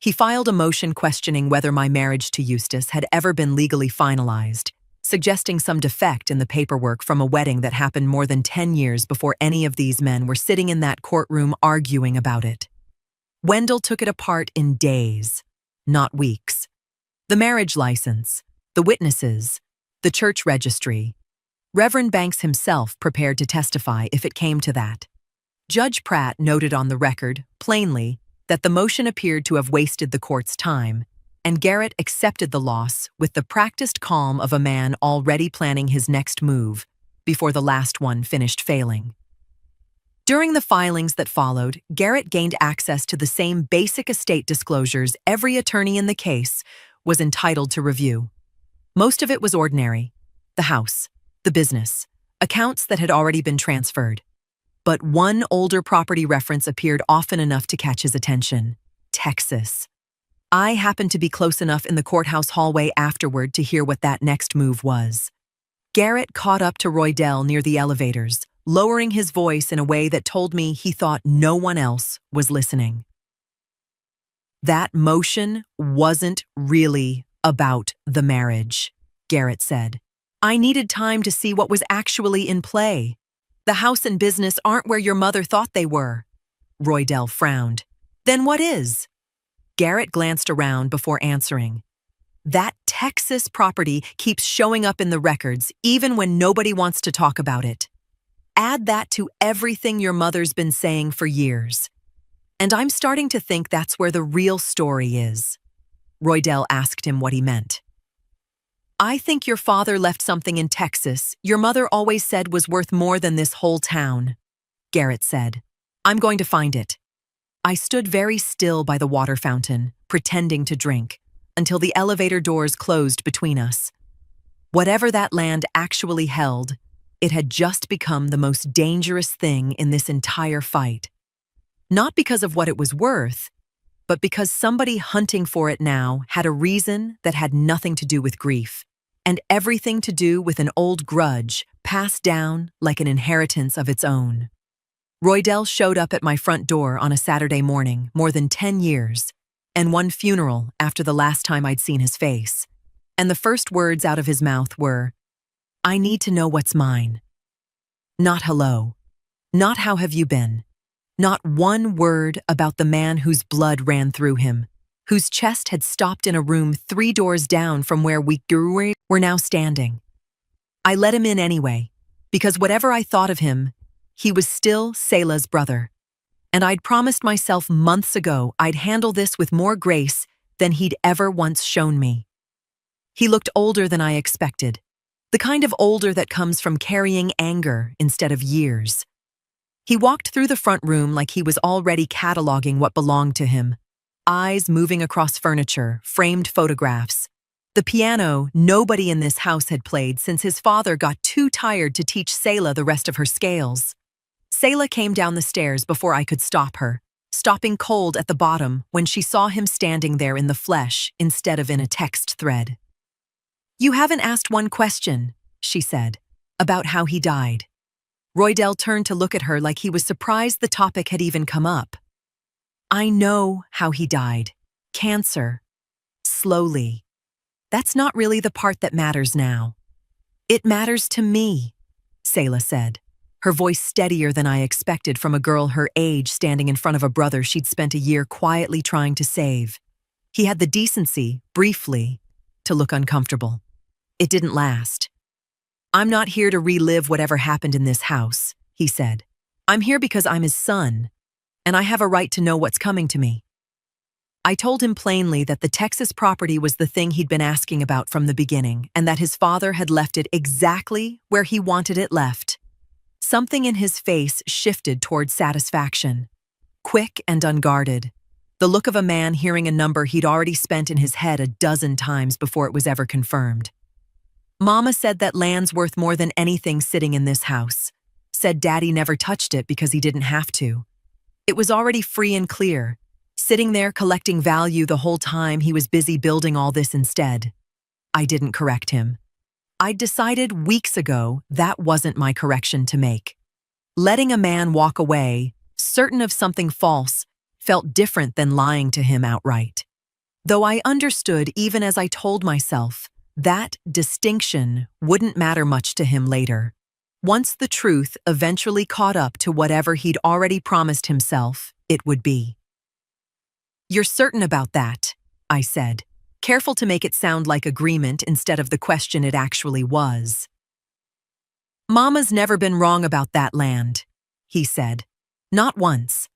He filed a motion questioning whether my marriage to Eustace had ever been legally finalized, suggesting some defect in the paperwork from a wedding that happened more than 10 years before any of these men were sitting in that courtroom arguing about it. Wendell took it apart in days, not weeks. The marriage license, the witnesses, the church registry. Reverend Banks himself prepared to testify if it came to that. Judge Pratt noted on the record, plainly, that the motion appeared to have wasted the court's time, and Garrett accepted the loss with the practiced calm of a man already planning his next move before the last one finished failing. During the filings that followed, Garrett gained access to the same basic estate disclosures every attorney in the case was entitled to review. Most of it was ordinary: the house, the business, accounts that had already been transferred. But one older property reference appeared often enough to catch his attention: Texas. I happened to be close enough in the courthouse hallway afterward to hear what that next move was. Garrett caught up to Roydell near the elevators, lowering his voice in a way that told me he thought no one else was listening. "That motion wasn't really about the marriage," Garrett said. "I needed time to see what was actually in play. The house and business aren't where your mother thought they were." Roydell frowned. "Then what is?" Garrett glanced around before answering. "That Texas property keeps showing up in the records even when nobody wants to talk about it. Add that to everything your mother's been saying for years. And I'm starting to think that's where the real story is." Roydell asked him what he meant. "I think your father left something in Texas your mother always said was worth more than this whole town," Garrett said. "I'm going to find it." I stood very still by the water fountain, pretending to drink, until the elevator doors closed between us. Whatever that land actually held, it had just become the most dangerous thing in this entire fight. Not because of what it was worth, but because somebody hunting for it now had a reason that had nothing to do with grief, and everything to do with an old grudge passed down like an inheritance of its own. Roydell showed up at my front door on a Saturday morning more than 10 years, and one funeral after the last time I'd seen his face. And the first words out of his mouth were, "I need to know what's mine." Not hello. Not how have you been. Not one word about the man whose blood ran through him, whose chest had stopped in a room 3 doors down from where we were now standing. I let him in anyway, because whatever I thought of him, he was still Selah's brother. And I'd promised myself months ago I'd handle this with more grace than he'd ever once shown me. He looked older than I expected, the kind of older that comes from carrying anger instead of years. He walked through the front room like he was already cataloging what belonged to him, eyes moving across furniture, framed photographs. The piano nobody in this house had played since his father got too tired to teach Selah the rest of her scales. Selah came down the stairs before I could stop her, stopping cold at the bottom when she saw him standing there in the flesh instead of in a text thread. You haven't asked one question, she said, about how he died. Roydell turned to look at her like he was surprised the topic had even come up. I know how he died. Cancer. Slowly. That's not really the part that matters now. It matters to me, Selah said, her voice steadier than I expected from a girl her age standing in front of a brother she'd spent a year quietly trying to save. He had the decency, briefly, to look uncomfortable. It didn't last. I'm not here to relive whatever happened in this house, he said. I'm here because I'm his son, and I have a right to know what's coming to me. I told him plainly that the Texas property was the thing he'd been asking about from the beginning, and that his father had left it exactly where he wanted it left. Something in his face shifted toward satisfaction, quick and unguarded, the look of a man hearing a number he'd already spent in his head a dozen times before it was ever confirmed. Mama said that land's worth more than anything sitting in this house, said Daddy never touched it because he didn't have to. It was already free and clear, sitting there collecting value the whole time he was busy building all this instead. I didn't correct him. I'd decided weeks ago that wasn't my correction to make. Letting a man walk away, certain of something false, felt different than lying to him outright. Though I understood even as I told myself that distinction wouldn't matter much to him later. Once the truth eventually caught up to whatever he'd already promised himself it would be. You're certain about that, I said, careful to make it sound like agreement instead of the question it actually was. Mama's never been wrong about that land, he said. Not once.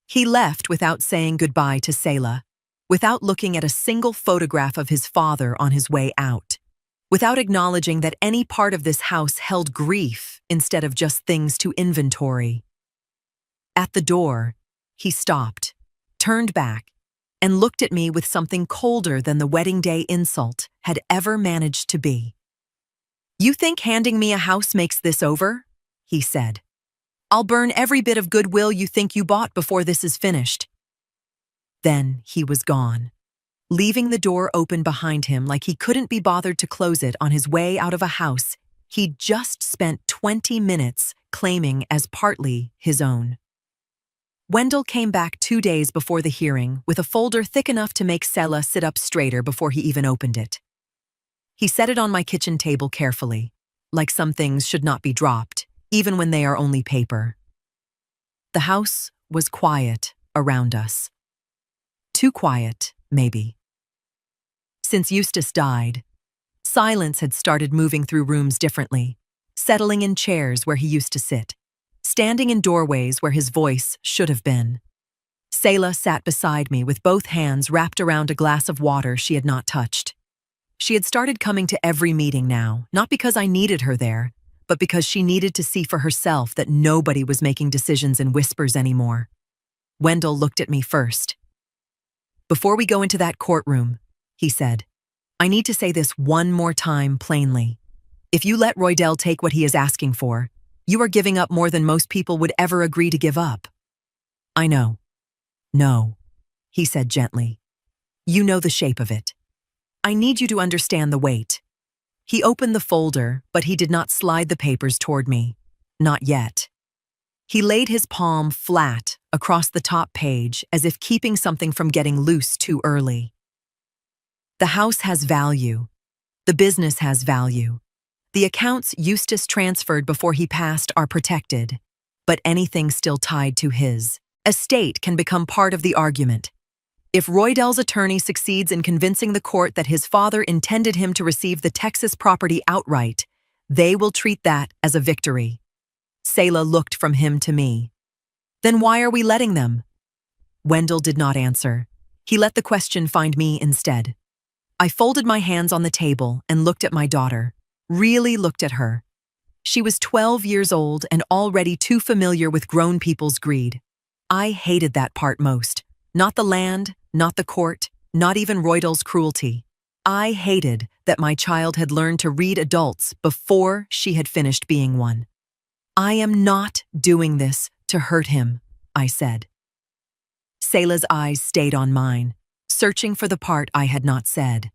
He left without saying goodbye to Selah, without looking at a single photograph of his father on his way out, without acknowledging that any part of this house held grief instead of just things to inventory. At the door, he stopped, turned back, and looked at me with something colder than the wedding day insult had ever managed to be. You think handing me a house makes this over? He said. I'll burn every bit of goodwill you think you bought before this is finished. Then he was gone, leaving the door open behind him like he couldn't be bothered to close it on his way out of a house he'd just spent 20 minutes claiming as partly his own. Wendell came back 2 days before the hearing with a folder thick enough to make Selah sit up straighter before he even opened it. He set it on my kitchen table carefully, like some things should not be dropped, even when they are only paper. The house was quiet around us. Too quiet, maybe. Since Eustace died, silence had started moving through rooms differently, settling in chairs where he used to sit, standing in doorways where his voice should have been. Selah sat beside me with both hands wrapped around a glass of water she had not touched. She had started coming to every meeting now, not because I needed her there, but because she needed to see for herself that nobody was making decisions in whispers anymore. Wendell looked at me first. Before we go into that courtroom, he said, I need to say this one more time plainly. If you let Roydell take what he is asking for, you are giving up more than most people would ever agree to give up. I know. No, he said gently. You know the shape of it. I need you to understand the weight. He opened the folder, but he did not slide the papers toward me. Not yet. He laid his palm flat across the top page as if keeping something from getting loose too early. The house has value. The business has value. The accounts Eustace transferred before he passed are protected, but anything still tied to his estate can become part of the argument. If Roydell's attorney succeeds in convincing the court that his father intended him to receive the Texas property outright, they will treat that as a victory. Selah looked from him to me. Then why are we letting them? Wendell did not answer. He let the question find me instead. I folded my hands on the table and looked at my daughter, really looked at her. She was 12 years old and already too familiar with grown people's greed. I hated that part most. Not the land, not the court, not even Roydell's cruelty. I hated that my child had learned to read adults before she had finished being one. I am not doing this to hurt him, I said. Selah's eyes stayed on mine, searching for the part I had not said.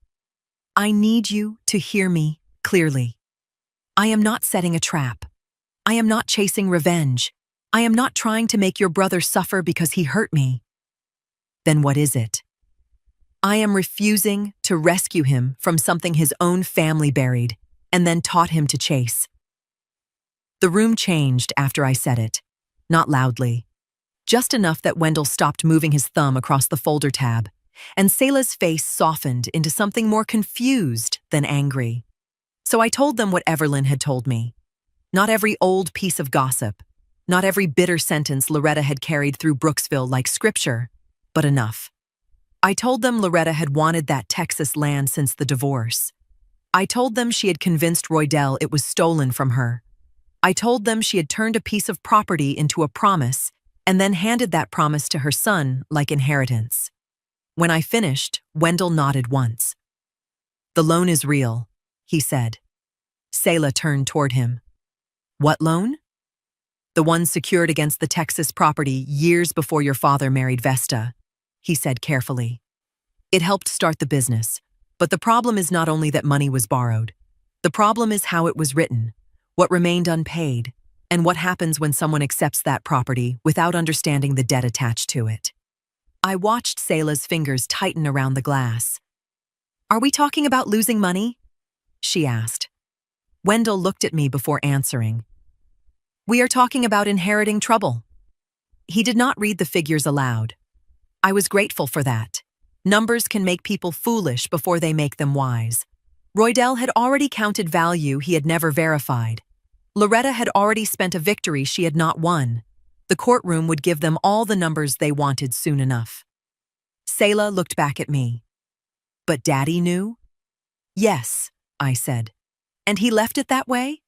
I need you to hear me clearly. I am not setting a trap. I am not chasing revenge. I am not trying to make your brother suffer because he hurt me. Then what is it? I am refusing to rescue him from something his own family buried and then taught him to chase. The room changed after I said it, not loudly, just enough that Wendell stopped moving his thumb across the folder tab, and Selah's face softened into something more confused than angry. So I told them what Evelyn had told me. Not every old piece of gossip, not every bitter sentence Loretta had carried through Brooksville like scripture, but enough. I told them Loretta had wanted that Texas land since the divorce. I told them she had convinced Roydell it was stolen from her. I told them she had turned a piece of property into a promise and then handed that promise to her son like inheritance. When I finished, Wendell nodded once. "The loan is real," he said. Selah turned toward him. "What loan?" "The one secured against the Texas property years before your father married Vesta," he said carefully. "It helped start the business, but the problem is not only that money was borrowed. The problem is how it was written, what remained unpaid, and what happens when someone accepts that property without understanding the debt attached to it." I watched Selah's fingers tighten around the glass. "Are we talking about losing money?" she asked. Wendell looked at me before answering. "We are talking about inheriting trouble." He did not read the figures aloud. I was grateful for that. Numbers can make people foolish before they make them wise. Roydell had already counted value he had never verified. Loretta had already spent a victory she had not won. The courtroom would give them all the numbers they wanted soon enough. Selah looked back at me. "But Daddy knew?" "Yes," I said. "And he left it that way?"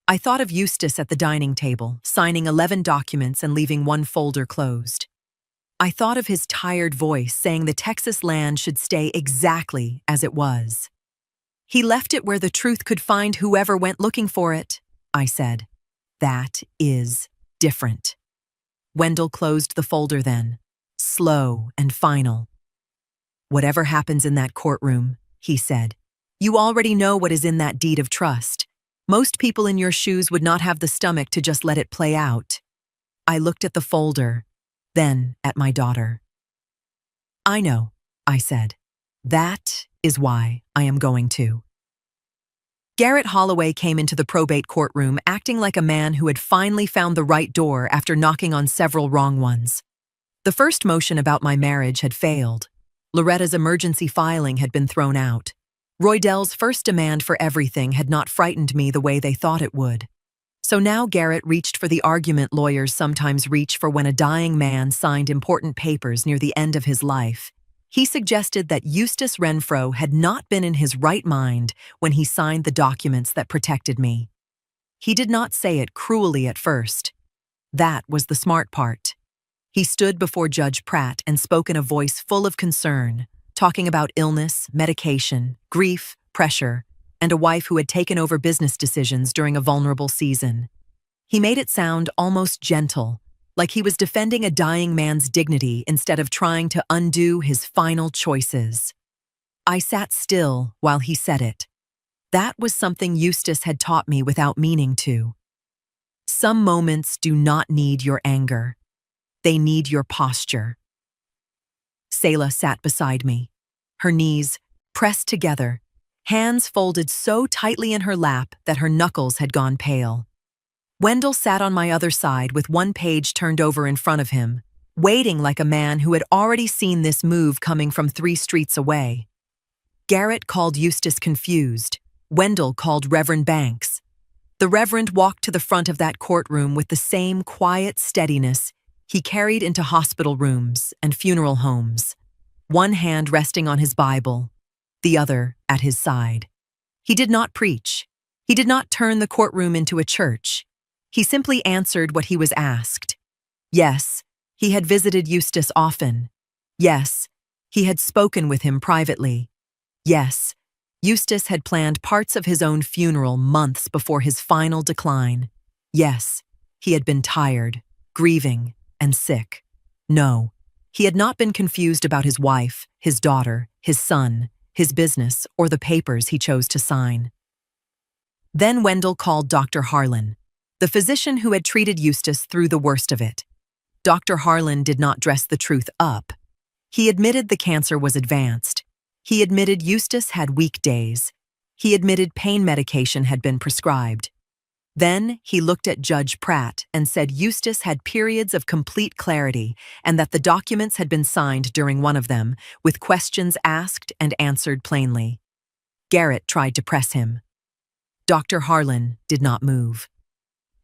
I thought of Eustace at the dining table, signing 11 documents and leaving one folder closed. I thought of his tired voice saying the Texas land should stay exactly as it was. "He left it where the truth could find whoever went looking for it," I said. "That is different." Wendell closed the folder then, slow and final. "Whatever happens in that courtroom," he said, "you already know what is in that deed of trust. Most people in your shoes would not have the stomach to just let it play out." I looked at the folder, then at my daughter. "I know," I said. "That is why I am going to." Garrett Holloway came into the probate courtroom acting like a man who had finally found the right door after knocking on several wrong ones. The first motion about my marriage had failed. Loretta's emergency filing had been thrown out. Roydell's first demand for everything had not frightened me the way they thought it would. So now Garrett reached for the argument lawyers sometimes reach for when a dying man signed important papers near the end of his life. He suggested that Eustace Renfro had not been in his right mind when he signed the documents that protected me. He did not say it cruelly at first. That was the smart part. He stood before Judge Pratt and spoke in a voice full of concern, talking about illness, medication, grief, pressure, and a wife who had taken over business decisions during a vulnerable season. He made it sound almost gentle, like he was defending a dying man's dignity instead of trying to undo his final choices. I sat still while he said it. That was something Eustace had taught me without meaning to. Some moments do not need your anger. They need your posture. Selah sat beside me, her knees pressed together, hands folded so tightly in her lap that her knuckles had gone pale. Wendell sat on my other side with one page turned over in front of him, waiting like a man who had already seen this move coming from 3 streets away. Garrett called Eustace confused. Wendell called Reverend Banks. The Reverend walked to the front of that courtroom with the same quiet steadiness he carried into hospital rooms and funeral homes, one hand resting on his Bible, the other at his side. He did not preach. He did not turn the courtroom into a church. He simply answered what he was asked. Yes, he had visited Eustace often. Yes, he had spoken with him privately. Yes, Eustace had planned parts of his own funeral months before his final decline. Yes, he had been tired, grieving, and sick. No, he had not been confused about his wife, his daughter, his son. his business, or the papers he chose to sign. Then Wendell called Dr. Harlan, the physician who had treated Eustace through the worst of it. Dr. Harlan did not dress the truth up. He admitted the cancer was advanced. He admitted Eustace had weak days. He admitted pain medication had been prescribed. Then he looked at Judge Pratt and said Eustace had periods of complete clarity and that the documents had been signed during one of them, with questions asked and answered plainly. Garrett tried to press him. Dr. Harlan did not move.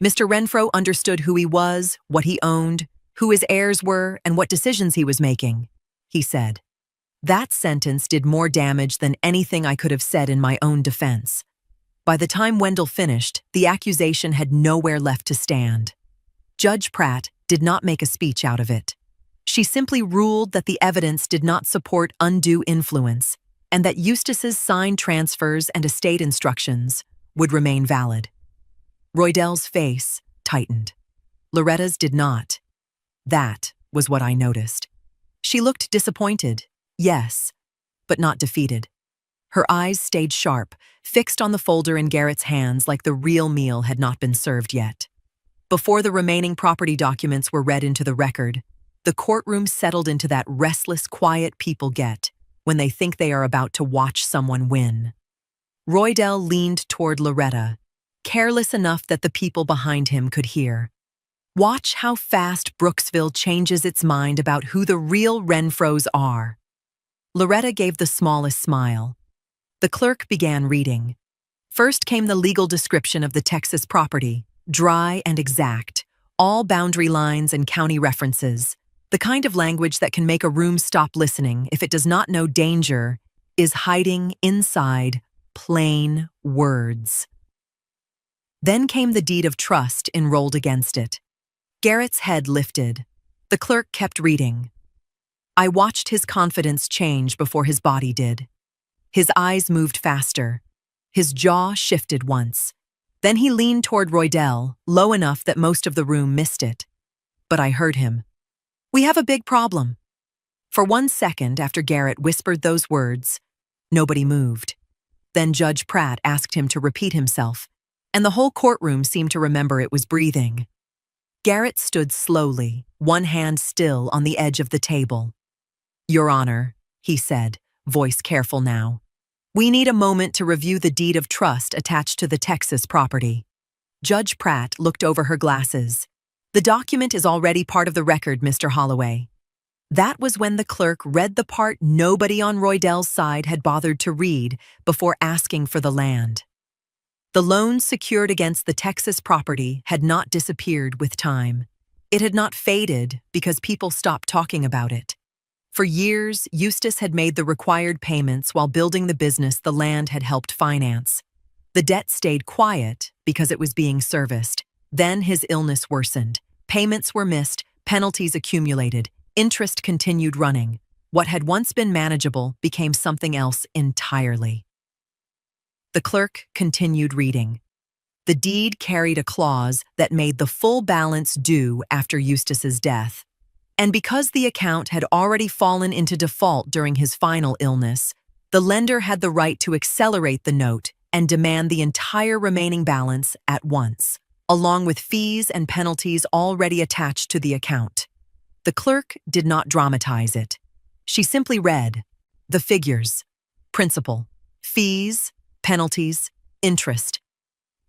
Mr. Renfro understood who he was, what he owned, who his heirs were, and what decisions he was making, he said. That sentence did more damage than anything I could have said in my own defense. By the time Wendell finished, the accusation had nowhere left to stand. Judge Pratt did not make a speech out of it. She simply ruled that the evidence did not support undue influence and that Eustace's signed transfers and estate instructions would remain valid. Roydell's face tightened. Loretta's did not. That was what I noticed. She looked disappointed, yes, but not defeated. Her eyes stayed sharp, fixed on the folder in Garrett's hands like the real meal had not been served yet. Before the remaining property documents were read into the record, the courtroom settled into that restless, quiet people get when they think they are about to watch someone win. Roydell leaned toward Loretta, careless enough that the people behind him could hear. Watch how fast Brooksville changes its mind about who the real Renfros are. Loretta gave the smallest smile. The clerk began reading. First came the legal description of the Texas property, dry and exact, all boundary lines and county references. The kind of language that can make a room stop listening if it does not know danger is hiding inside plain words. Then came the deed of trust enrolled against it. Garrett's head lifted. The clerk kept reading. I watched his confidence change before his body did. His eyes moved faster. His jaw shifted once. Then he leaned toward Roydell, low enough that most of the room missed it. But I heard him. We have a big problem. For 1 second after Garrett whispered those words, nobody moved. Then Judge Pratt asked him to repeat himself, and the whole courtroom seemed to remember it was breathing. Garrett stood slowly, one hand still on the edge of the table. Your Honor, he said, voice careful now. We need a moment to review the deed of trust attached to the Texas property. Judge Pratt looked over her glasses. The document is already part of the record, Mr. Holloway. That was when the clerk read the part nobody on Roydell's side had bothered to read before asking for the land. The loan secured against the Texas property had not disappeared with time. It had not faded because people stopped talking about it. For years, Eustace had made the required payments while building the business the land had helped finance. The debt stayed quiet because it was being serviced. Then his illness worsened. Payments were missed, penalties accumulated, interest continued running. What had once been manageable became something else entirely. The clerk continued reading. The deed carried a clause that made the full balance due after Eustace's death. And because the account had already fallen into default during his final illness, the lender had the right to accelerate the note and demand the entire remaining balance at once, along with fees and penalties already attached to the account. The clerk did not dramatize it. She simply read the figures, principal, fees, penalties, interest.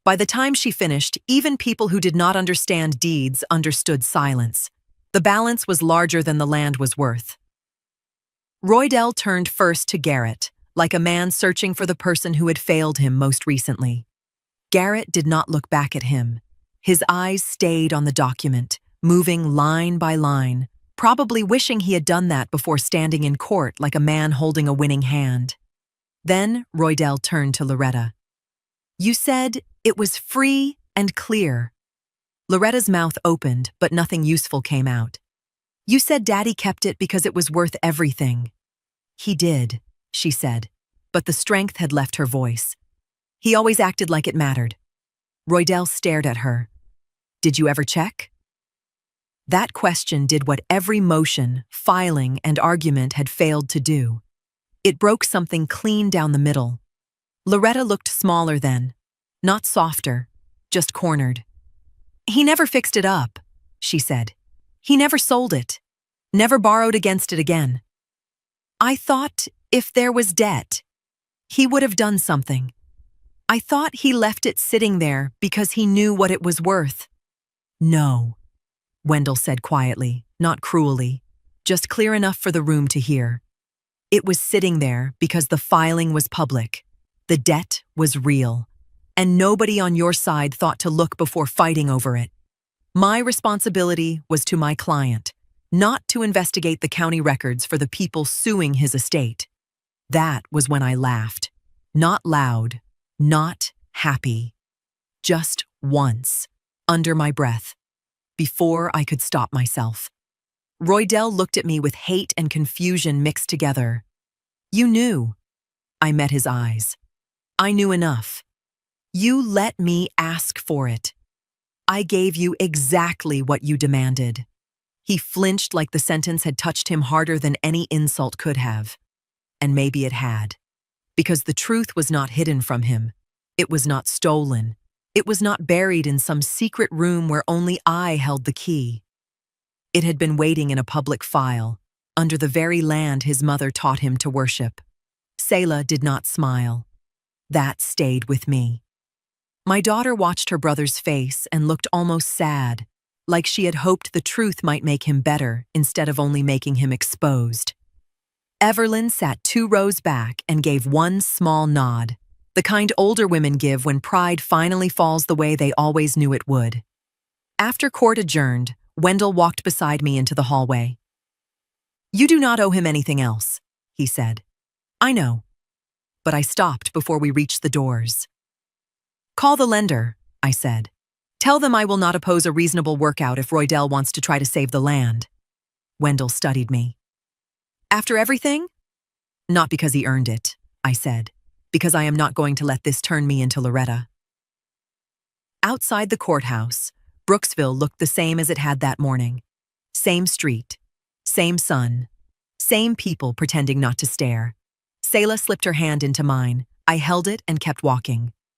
By the time she finished, even people who did not understand deeds understood silence. The balance was larger than the land was worth. Roydell turned first to Garrett, like a man searching for the person who had failed him most recently. Garrett did not look back at him. His eyes stayed on the document, moving line by line, probably wishing he had done that before standing in court like a man holding a winning hand. Then Roydell turned to Loretta. You said it was free and clear. Loretta's mouth opened, but nothing useful came out. You said Daddy kept it because it was worth everything. He did, she said, but the strength had left her voice. He always acted like it mattered. Roydell stared at her. Did you ever check? That question did what every motion, filing, and argument had failed to do. It broke something clean down the middle. Loretta looked smaller then, not softer, just cornered. "He never fixed it up," she said. "He never sold it, never borrowed against it again. I thought if there was debt, he would have done something. I thought he left it sitting there because he knew what it was worth." "No," Wendell said quietly, not cruelly, just clear enough for the room to hear. "It was sitting there because the filing was public. The debt was real, and nobody on your side thought to look before fighting over it. My responsibility was to my client, not to investigate the county records for the people suing his estate." That was when I laughed. Not loud, not happy. Just once, under my breath, before I could stop myself. Roydell looked at me with hate and confusion mixed together. "You knew." I met his eyes. "I knew enough. You let me ask for it. I gave you exactly what you demanded." He flinched like the sentence had touched him harder than any insult could have. And maybe it had. Because the truth was not hidden from him. It was not stolen. It was not buried in some secret room where only I held the key. It had been waiting in a public file, under the very land his mother taught him to worship. Selah did not smile. That stayed with me. My daughter watched her brother's face and looked almost sad, like she had hoped the truth might make him better instead of only making him exposed. Evelyn sat 2 rows back and gave one small nod, the kind older women give when pride finally falls the way they always knew it would. After court adjourned, Wendell walked beside me into the hallway. "You do not owe him anything else," he said. "I know." But I stopped before we reached the doors. "Call the lender," I said. "Tell them I will not oppose a reasonable workout if Roydell wants to try to save the land." Wendell studied me. "After everything?" "Not because he earned it," I said, "because I am not going to let this turn me into Loretta." Outside the courthouse, Brooksville looked the same as it had that morning. Same street, same sun, same people pretending not to stare. Selah slipped her hand into mine. I held it and kept walking.